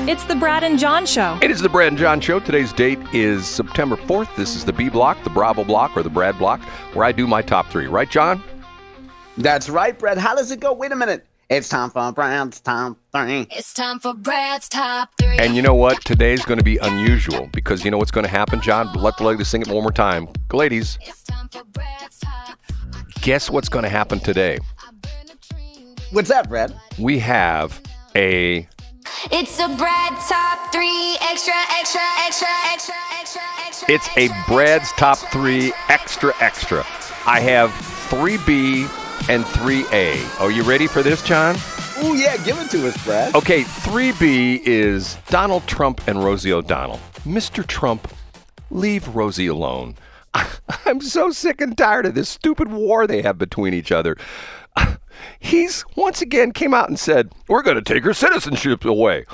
It's the Brad and John Show. It is the Brad and John Show. Today's date is September 4th. This is the B block, the Bravo block, or the Brad block, where I do my top three. Right, John? That's right, Brad. How does it go? Wait a minute. It's time for Brad's top three. It's time for Brad's top three. And you know what? Today's going to be unusual because you know what's going to happen, John? Let the ladies sing it one more time. Ladies, It's time for Brad's top. guess what's going to happen today? What's that, Brad? We have a... It's a Brad top three. Extra, extra, extra, extra, extra, extra. It's a Brad's Top 3 Extra Extra. I have 3B and 3A. Are you ready for this, John? Oh, yeah. Give it to us, Brad. Okay, 3B is Donald Trump and Rosie O'Donnell. Mr. Trump, leave Rosie alone. I'm so sick and tired of this stupid war they have between each other. He's once again came out and said, we're going to take her citizenship away.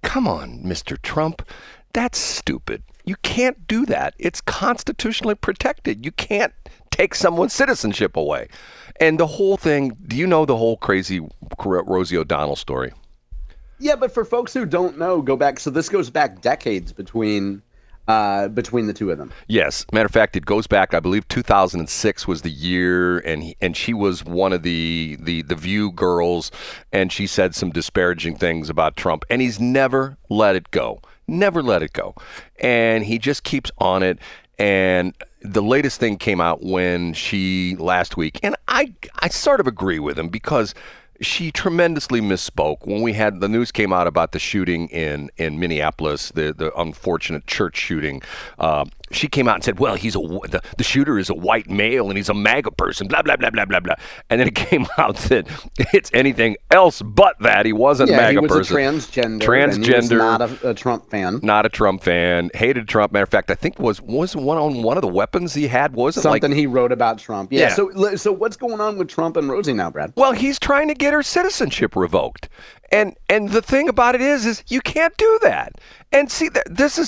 Come on, Mr. Trump. That's stupid. You can't do that. It's constitutionally protected. You can't take someone's citizenship away. And the whole thing, do you know the whole crazy Rosie O'Donnell story? Yeah, but for folks who don't know, go back. So this goes back decades between the two of them. Yes. Matter of fact, it goes back, I believe 2006 was the year, and she was one of the View girls, and she said some disparaging things about Trump, and he's never let it go. Never let it go. And he just keeps on it. And the latest thing came out when she last week, and I sort of agree with him because she tremendously misspoke when we had the news came out about the shooting in Minneapolis, the unfortunate church shooting. She came out and said, well, the shooter is a white male and he's a MAGA person, blah, blah, blah, blah, blah, blah. And then it came out that it's anything else but that. He wasn't a MAGA person. He was a transgender. Transgender. And he was not a Trump fan. Not a Trump fan. Hated Trump. Matter of fact, I think was one of the weapons he had, wasn't something he wrote about Trump. Yeah. Yeah. So what's going on with Trump and Rosie now, Brad? Well, he's trying to get her citizenship revoked. And the thing about it is you can't do that. And see, this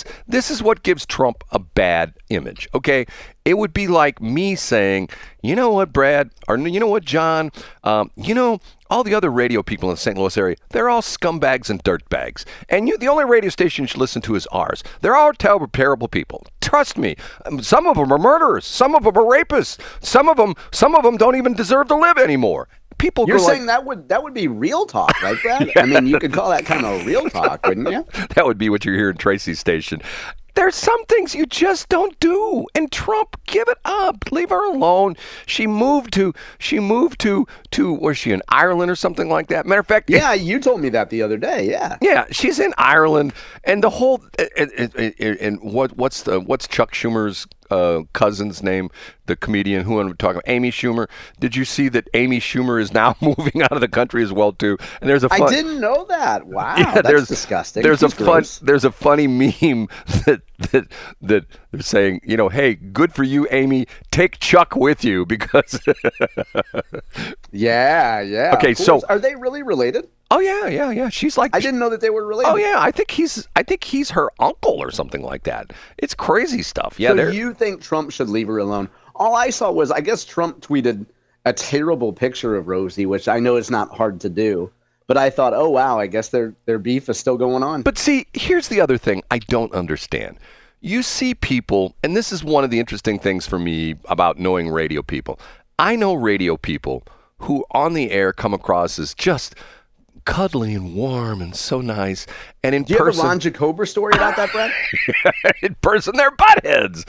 is what gives Trump a bad image, okay? It would be like me saying, you know what, Brad, or you know what, John, all the other radio people in the St. Louis area, they're all scumbags and dirtbags. And the only radio station you should listen to is ours. They're all terrible people. Trust me. Some of them are murderers. Some of them are rapists. Some of them don't even deserve to live anymore. People You're saying that would be real talk, right, Brad? I mean, you could call that kind of real talk, wouldn't you? That would be what you're hearing Tracy's station. There's some things you just don't do. And Trump, give it up. Leave her alone. She moved to was she in Ireland or something like that? Matter of fact, yeah, you told me that the other day. Yeah. Yeah, she's in Ireland, and the whole and what's Chuck Schumer's cousin's name, the comedian who I'm talking about, Amy Schumer. Did you see that Amy Schumer is now moving out of the country as well too? And there's I didn't know that. Wow, yeah, that's disgusting. There's a funny meme that they're saying, hey, good for you, Amy. Take Chuck with you because. Yeah. Okay, so are they really related? Oh yeah. She's like I didn't know that they were related. Oh yeah, I think he's her uncle or something like that. It's crazy stuff. Yeah. So you think Trump should leave her alone? All I saw was I guess Trump tweeted a terrible picture of Rosie, which I know is not hard to do. But I thought, oh wow, I guess their beef is still going on. But see, here's the other thing I don't understand. You see people, and this is one of the interesting things for me about knowing radio people. I know radio people who on the air come across as just cuddly and warm and so nice, and in person, do you have a Ron Jacober story about that, Brad? In person, they're buttheads.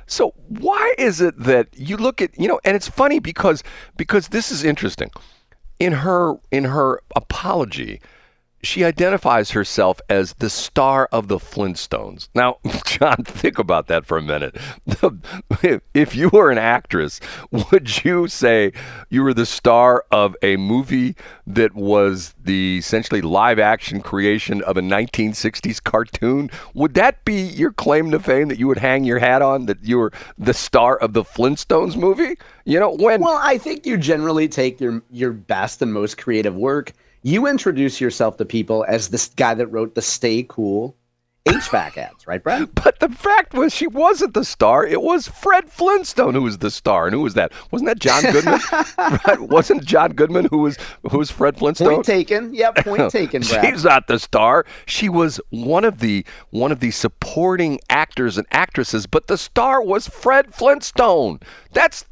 So why is it that you look at and it's funny because this is interesting. In her apology, she identifies herself as the star of the Flintstones. Now, John, think about that for a minute. If you were an actress, would you say you were the star of a movie that was the essentially live-action creation of a 1960s cartoon? Would that be your claim to fame that you would hang your hat on, that you were the star of the Flintstones movie? Well, I think you generally take your best and most creative work. You introduce yourself to people as this guy that wrote the Stay Cool HVAC ads, right, Brad? But the fact was, she wasn't the star. It was Fred Flintstone who was the star. And who was that? Wasn't that John Goodman? Right? Wasn't John Goodman who was Fred Flintstone? Point taken. Yeah, point taken, Brad. She's not the star. She was one of the supporting actors and actresses, but the star was Fred Flintstone.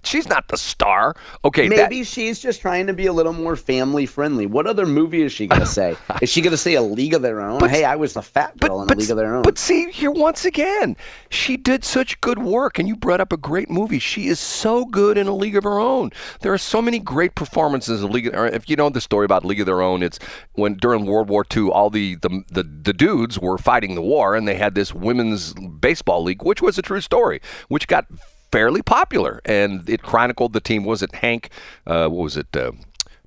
She's not the star. Okay, maybe she's just trying to be a little more family friendly. What other movie is she going to say? Is she going to say A League of Their Own? Hey, I was the fat girl in A League of Their Own. But see, here once again, she did such good work, and you brought up a great movie. She is so good in A League of Her Own. There are so many great performances in A League of Their Own. If you know the story about League of Their Own, it's when during World War II, all the dudes were fighting the war, and they had this women's baseball league, which was a true story, which got fairly popular, and it chronicled the team. Was it Hank? What was it?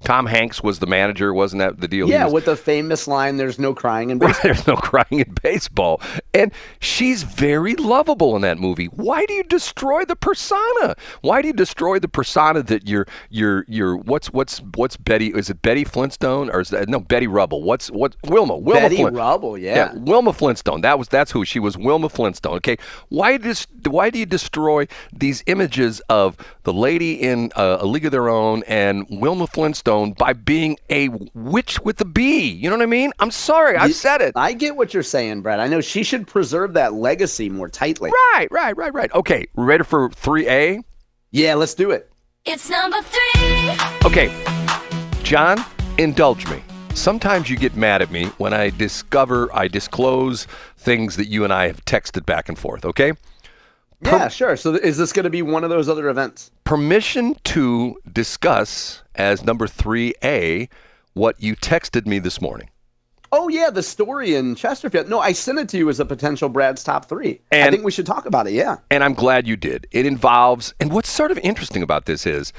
Tom Hanks was the manager, wasn't that the deal? Yeah, with the famous line, "There's no crying in baseball." There's no crying in baseball. And she's very lovable in that movie. Why do you destroy the persona? Why do you destroy the persona that you're what's Betty? Is it Betty Flintstone or is that no Betty Rubble? What's Wilma Betty Rubble, yeah. Wilma Flintstone. That's who she was. Wilma Flintstone. Okay. Why do you destroy these images of the lady in A League of Their Own and Wilma Flintstone by being a witch with a B? You know what I mean? I'm sorry, I've said it. I get what you're saying, Brad. I know she should preserve that legacy more tightly. Right. Okay, ready for 3A? Yeah, let's do it. It's number 3. Okay, John, indulge me. Sometimes you get mad at me when I disclose things that you and I have texted back and forth, okay? Yeah, sure. So is this going to be one of those other events? Permission to discuss as number 3A what you texted me this morning. Oh, yeah, the story in Chesterfield. No, I sent it to you as a potential Brad's top 3. I think we should talk about it, yeah. And I'm glad you did. It involves, and what's sort of interesting about this is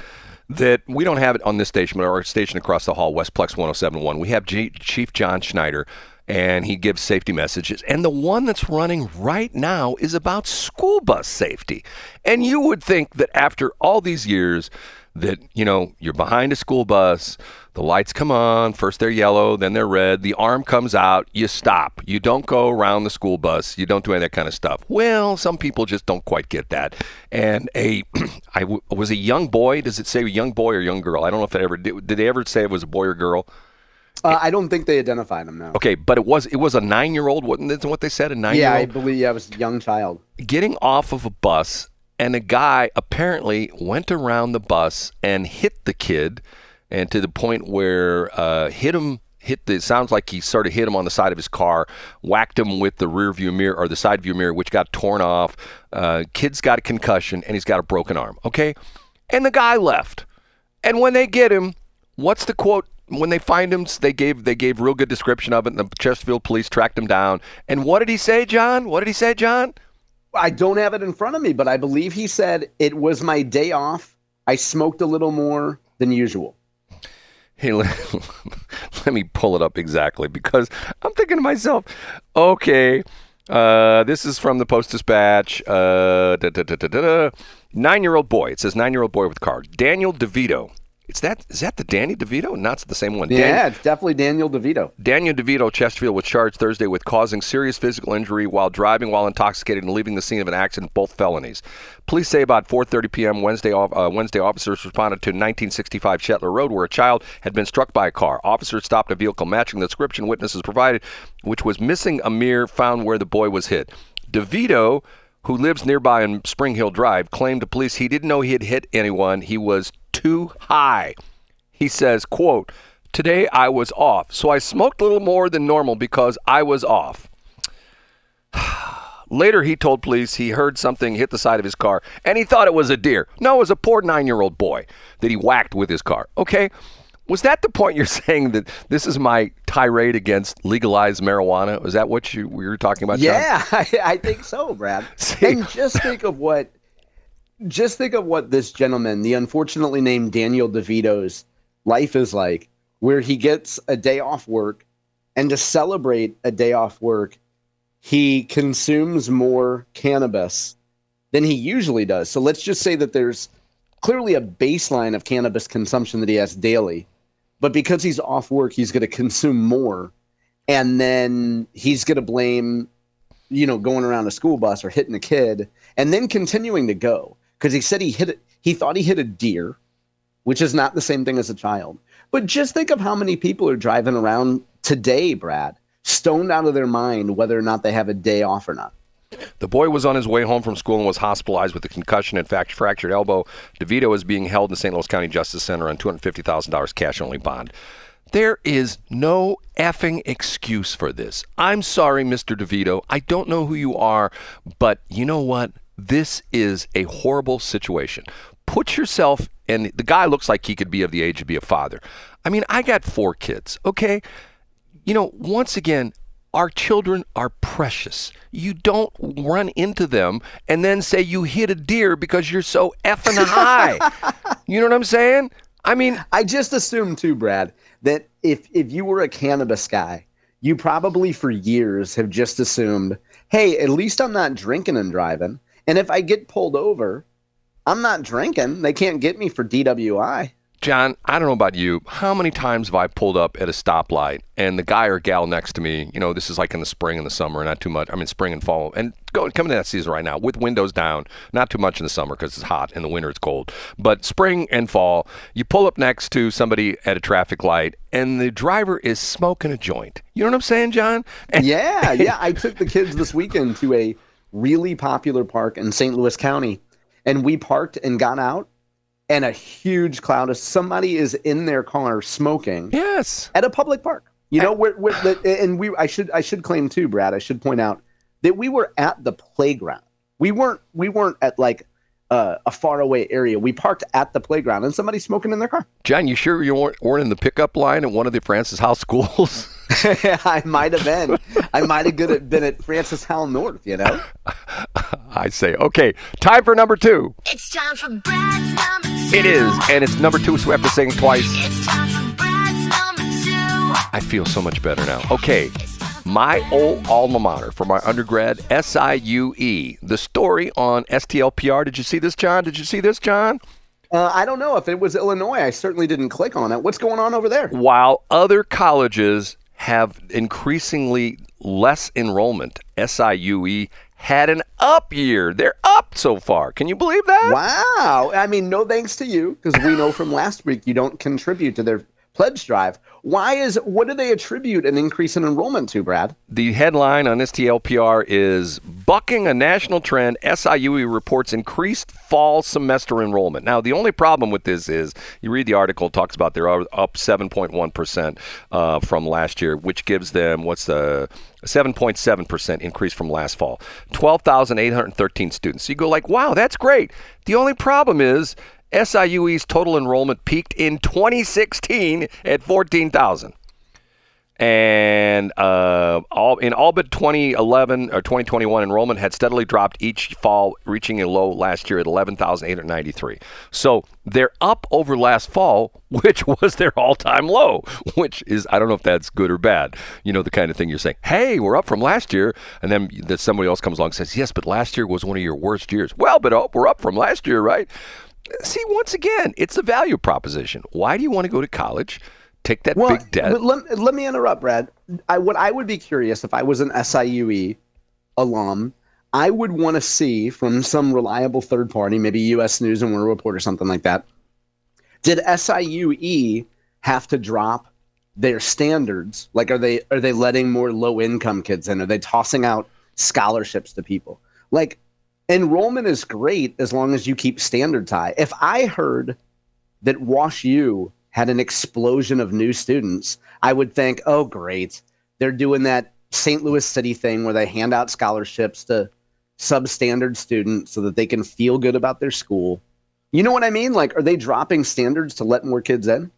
that we don't have it on this station, but our station across the hall, Westplex 1071, we have Chief John Schneider, and he gives safety messages. And the one that's running right now is about school bus safety. And you would think that after all these years that, you know, you're behind a school bus, the lights come on, first they're yellow, then they're red, the arm comes out, you stop. You don't go around the school bus, you don't do any of that kind of stuff. Well, some people just don't quite get that. And was a young boy, does it say young boy or young girl? I don't know if it ever did they ever say it was a boy or girl? I don't think they identified him, no. Okay, but it was a 9-year-old, wasn't it what they said, a 9-year-old? Yeah, I believe it was a young child. Getting off of a bus, and a guy apparently went around the bus and hit the kid, and to the point where it sounds like he sort of hit him on the side of his car, whacked him with the rear view mirror, or the side view mirror, which got torn off. Kid's got a concussion, and he's got a broken arm, okay? And the guy left. And when they get him, what's the quote? When they find him, they gave real good description of it, and the Chesterfield police tracked him down. And what did he say, John? I don't have it in front of me, but I believe he said, "It was my day off. I smoked a little more than usual." Hey, let me pull it up exactly, because I'm thinking to myself, okay, this is from the Post-Dispatch. 9-year-old boy. It says 9-year-old boy with car. Daniel DeVito. Is that the Danny DeVito? Not the same one. Yeah, it's definitely Daniel DeVito. Daniel DeVito, Chesterfield, was charged Thursday with causing serious physical injury while driving while intoxicated and leaving the scene of an accident, both felonies. Police say about 4:30 p.m. Wednesday, officers responded to 1965 Shetler Road, where a child had been struck by a car. Officers stopped a vehicle matching the description witnesses provided, which was missing a mirror found where the boy was hit. DeVito, who lives nearby on Spring Hill Drive, claimed to police he didn't know he had hit anyone. He was too high. He says, quote, "Today I was off, so I smoked a little more than normal because I was off." Later, he told police he heard something hit the side of his car, and he thought it was a deer. No, it was a poor 9-year-old boy that he whacked with his car. Okay, was that the point you're saying that this is my tirade against legalized marijuana? Was that what we were talking about, John? Yeah, I think so, Brad. And just think of what this gentleman, the unfortunately named Daniel DeVito's life is like, where he gets a day off work, and to celebrate a day off work, he consumes more cannabis than he usually does. So let's just say that there's clearly a baseline of cannabis consumption that he has daily, but because he's off work, he's going to consume more, and then he's going to blame going around a school bus or hitting a kid and then continuing to go because he said he thought he hit a deer, which is not the same thing as a child. But just think of how many people are driving around today, Brad, stoned out of their mind, whether or not they have a day off or not. The boy was on his way home from school and was hospitalized with a concussion and fractured elbow. DeVito is being held in the St. Louis County Justice Center on $250,000 cash-only bond. There is no effing excuse for this. I'm sorry, Mr. DeVito. I don't know who you are, but you know what? This is a horrible situation. Put yourself, and the guy looks like he could be of the age to be a father. I mean, I got 4 kids, okay? Once again, our children are precious. You don't run into them and then say you hit a deer because you're so effing high. You know what I'm saying? I mean, I just assumed too, Brad, that if you were a cannabis guy, you probably for years have just assumed, hey, at least I'm not drinking and driving. And if I get pulled over, I'm not drinking. They can't get me for DWI. John, I don't know about you. How many times have I pulled up at a stoplight and the guy or gal next to me, this is like in the spring and the summer, not too much. I mean, spring and fall. And coming to that season right now with windows down, not too much in the summer because it's hot. In the winter, it's cold. But spring and fall, you pull up next to somebody at a traffic light and the driver is smoking a joint. You know what I'm saying, John? Yeah. I took the kids this weekend to a really popular park in St. Louis County. And we parked and got out. And a huge cloud of somebody is in their car smoking. Yes, at a public park. I should claim too, Brad. I should point out that we were at the playground. We weren't at like a faraway area. We parked at the playground, and somebody's smoking in their car. John, you sure you weren't in the pickup line at one of the Francis Howell schools? I might have been. I might have been at Francis Howell North. I say, okay, time for number 2. It's time for Brad's number 2. It is, and it's number 2, so we have to sing twice. It's time for Brad's number 2. I feel so much better now. Okay, my old alma mater for my undergrad, SIUE. The story on STLPR. Did you see this, John? I don't know. If it was Illinois, I certainly didn't click on it. What's going on over there? While other colleges have increasingly less enrollment, SIUE had an up year. They're up so far. Can you believe that? Wow. I mean, no thanks to you, because we know from last week you don't contribute to their pledge drive. What do they attribute an increase in enrollment to, Brad? The headline on STLPR is bucking a national trend. SIUE reports increased fall semester enrollment. Now, the only problem with this is you read the article, it talks about they're up 7.1% from last year, which gives them 7.7% increase from last fall. 12,813 students. So you go like, wow, that's great. The only problem is SIUE's total enrollment peaked in 2016 at 14,000. And all but 2011 or 2021 enrollment had steadily dropped each fall, reaching a low last year at 11,893. So they're up over last fall, which was their all-time low, which is, I don't know if that's good or bad. The kind of thing you're saying, hey, we're up from last year. And then somebody else comes along and says, yes, but last year was one of your worst years. Well, but we're up from last year, right? See, once again, it's a value proposition. Why do you want to go to college, take that big debt? But let me interrupt, Brad. What I would be curious if I was an SIUE alum, I would want to see from some reliable third party, maybe U.S. News and World Report or something like that, did SIUE have to drop their standards? Like, are they letting more low-income kids in? Are they tossing out scholarships to people? Like, enrollment is great as long as you keep standards high. If I heard that WashU had an explosion of new students, I would think, oh, great. They're doing that St. Louis City thing where they hand out scholarships to substandard students so that they can feel good about their school. You know what I mean? Like, are they dropping standards to let more kids in?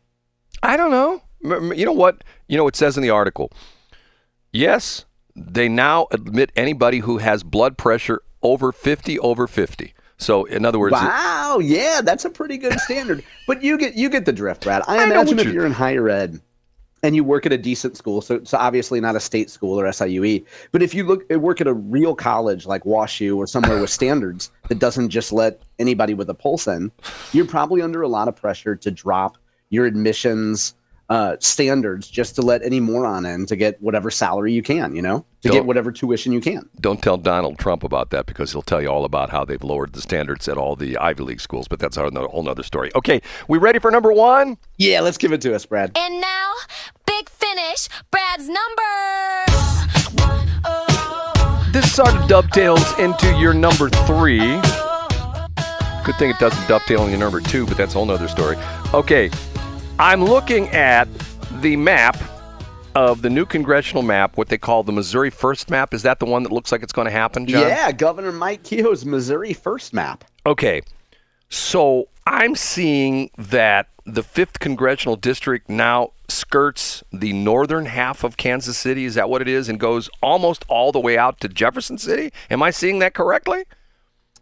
I don't know. You know what? It says in the article. Yes, they now admit anybody who has blood pressure over 50. So in other words, wow, yeah, that's a pretty good standard. But you get the drift, Brad. I imagine if you're in higher ed and you work at a decent school, so obviously not a state school or SIUE, but if you work at a real college like WashU or somewhere with standards that doesn't just let anybody with a pulse in, you're probably under a lot of pressure to drop your admissions standards just to let any moron in to get whatever salary you can, to get whatever tuition you can. Don't tell Donald Trump about that, because he'll tell you all about how they've lowered the standards at all the Ivy League schools. But that's a whole nother story. Okay, we ready for number one? Yeah, let's give it to us, Brad. And now, big finish, Brad's number. This sort of dovetails into your number three. Good thing it doesn't dovetail into your number two, but that's a whole nother story. Okay, I'm looking at the map of the new congressional map, what they call the Missouri First map. Is that the one that looks like it's going to happen, John? Yeah, Governor Mike Kehoe's Missouri First map. Okay, so I'm seeing that the 5th congressional district now skirts the northern half of Kansas City. Is that what it is? And goes almost all the way out to Jefferson City? Am I seeing that correctly?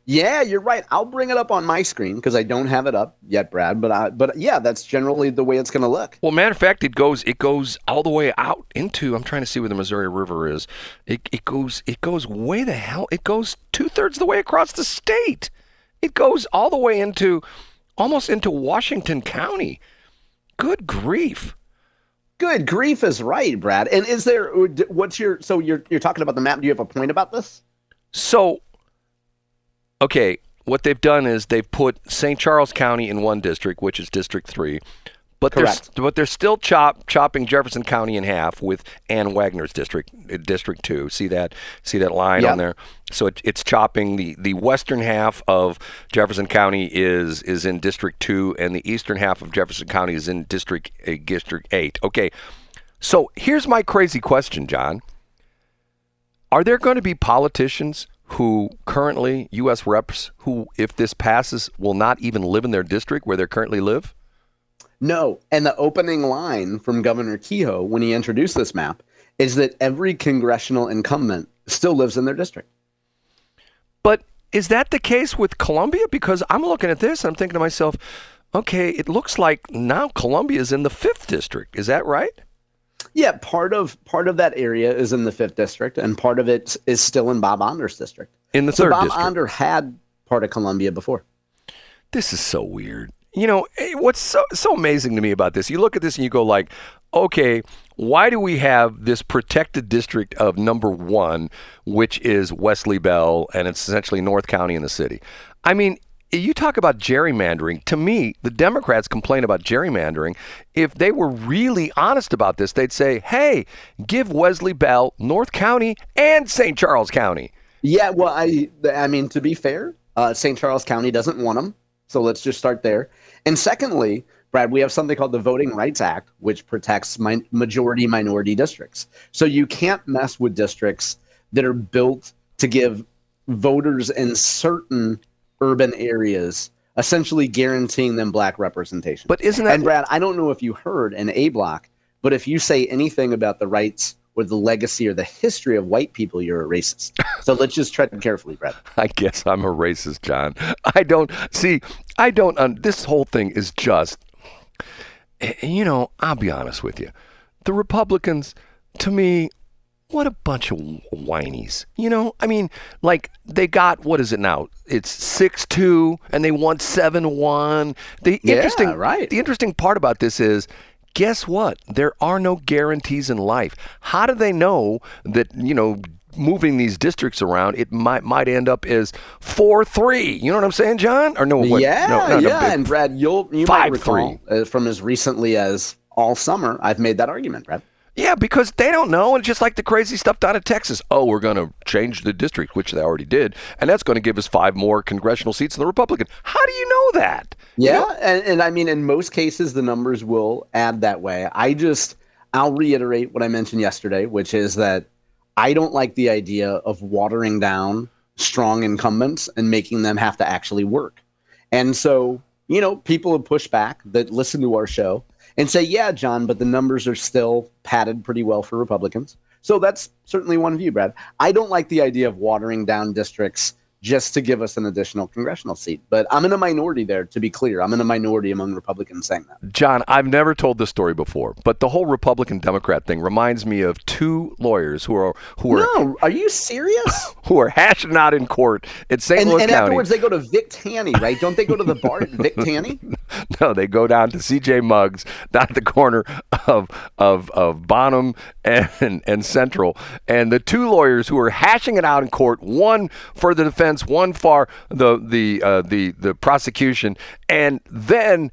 Yeah, you're right. I'll bring it up on my screen because I don't have it up yet, Brad. But yeah, that's generally the way it's going to look. Well, matter of fact, it goes all the way out into. I'm trying to see where the Missouri River is. It goes way the hell. It goes 2/3 the way across the state. It goes all the way almost into Washington County. Good grief. Good grief is right, Brad. And is there? So you're talking about the map? Do you have a point about this? So. Okay, what they've done is they've put St. Charles County in one district, which is District 3, but they're still chopping Jefferson County in half with Ann Wagner's district, District 2. See that line on there? So it's chopping the western half of Jefferson County is in District 2, and the eastern half of Jefferson County is in District 8. Okay, so here's my crazy question, John. Are there going to be politicians who currently, U.S. reps, who, if this passes, will not even live in their district where they currently live? No. And the opening line from Governor Kehoe when he introduced this map is that every congressional incumbent still lives in their district. But is that the case with Columbia? Because I'm looking at this and I'm thinking to myself, okay, it looks like now Columbia is in the 5th district. Is that right? Yeah, part of that area is in the 5th district, and part of it is still in Bob Onder's district. In the 3rd Bob district. Onder had part of Columbia before. This is so weird. What's so amazing to me about this, you look at this and you go like, okay, why do we have this protected district of number 1, which is Wesley Bell, and it's essentially North County in the city? I mean, you talk about gerrymandering. To me, the Democrats complain about gerrymandering. If they were really honest about this, they'd say, hey, give Wesley Bell, North County, and St. Charles County. Yeah, well, I mean, to be fair, St. Charles County doesn't want them. So let's just start there. And secondly, Brad, we have something called the Voting Rights Act, which protects majority minority districts. So you can't mess with districts that are built to give voters in certain urban areas, essentially guaranteeing them black representation. But isn't that... And Brad, I don't know if you heard in A Block, but if you say anything about the rights or the legacy or the history of white people, you're a racist. So let's just tread carefully, Brad. I guess I'm a racist, John. This whole thing is just, I'll be honest with you. The Republicans, to me, what a bunch of whinies. I mean, like, they got, what is it now? It's 6-2, and they won 7-1. The interesting part about this is, guess what? There are no guarantees in life. How do they know that, moving these districts around, it might end up as 4-3? You know what I'm saying, John? Or no? What? Yeah. And Brad, you might recall 5-3 from as recently as all summer, I've made that argument, Brad. Yeah, because they don't know. And just like the crazy stuff down in Texas. Oh, we're going to change the district, which they already did. And that's going to give us 5 more congressional seats in the Republican. How do you know that? Yeah. And I mean, in most cases, the numbers will add that way. I'll reiterate what I mentioned yesterday, which is that I don't like the idea of watering down strong incumbents and making them have to actually work. And so, people have pushed back that listen to our show and say, yeah, John, but the numbers are still padded pretty well for Republicans. So that's certainly one view, Brad. I don't like the idea of watering down districts just to give us an additional congressional seat. But I'm in a minority there, to be clear. I'm in a minority among Republicans saying that. John, I've never told this story before, but the whole Republican-Democrat thing reminds me of two lawyers who are No, are you serious? who are hashing it out in court in St. Louis and County. afterwards they go to Vic Tanny, right? Don't they go to the bar at Vic Tanny? No, they go down to C.J. Muggs, down at the corner of Bonham and Central, and the two lawyers who are hashing it out in court, one for the defense, one for the prosecution, and then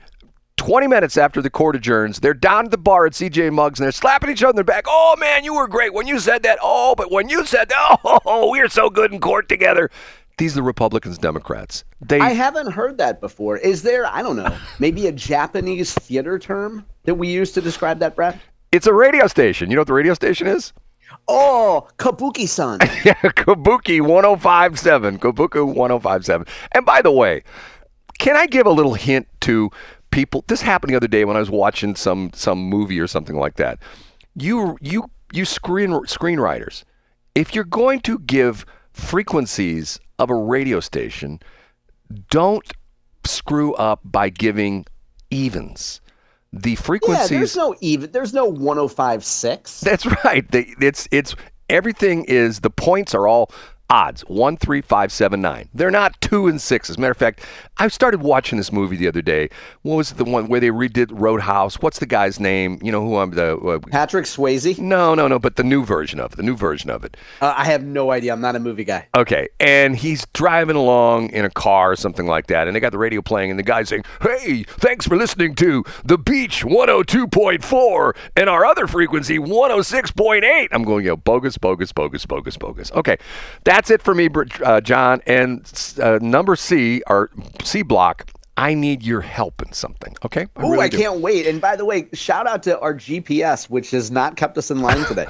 20 minutes after the court adjourns, they're down at the bar at C.J. Muggs, and they're slapping each other in the back. Oh, man, you were great when you said that. Oh, but when you said that, oh, we are so good in court together. These are the Republicans, Democrats. I haven't heard that before. Is there, I don't know, maybe a Japanese theater term that we use to describe that, Brad? It's a radio station. You know what the radio station is? Oh, Kabuki-san. Yeah, Kabuki 105.7. Kabuki 105.7. And by the way, can I give a little hint to people? This happened the other day when I was watching some movie or something like that. You screenwriters, if you're going to give frequencies of a radio station, don't screw up by giving evens. The frequencies. Yeah, there's no even. There's no 105.6. That's right. It's everything is, the points are all odds, 1, 3, 5, 7, 9. They're not 2 and 6. As a matter of fact, I started watching this movie the other day. What was it, the one where they redid Roadhouse? What's the guy's name? You know who I'm Patrick Swayze? No, but the new version of it. I have no idea. I'm not a movie guy. Okay, and he's driving along in a car or something like that, and they got the radio playing, and the guy's saying, "Hey, thanks for listening to The Beach 102.4 and our other frequency 106.8. I'm going, bogus. Okay, that's it for me, John. And number C, or C block, I need your help in something, okay? I can't wait. And by the way, shout out to our GPS, which has not kept us in line today.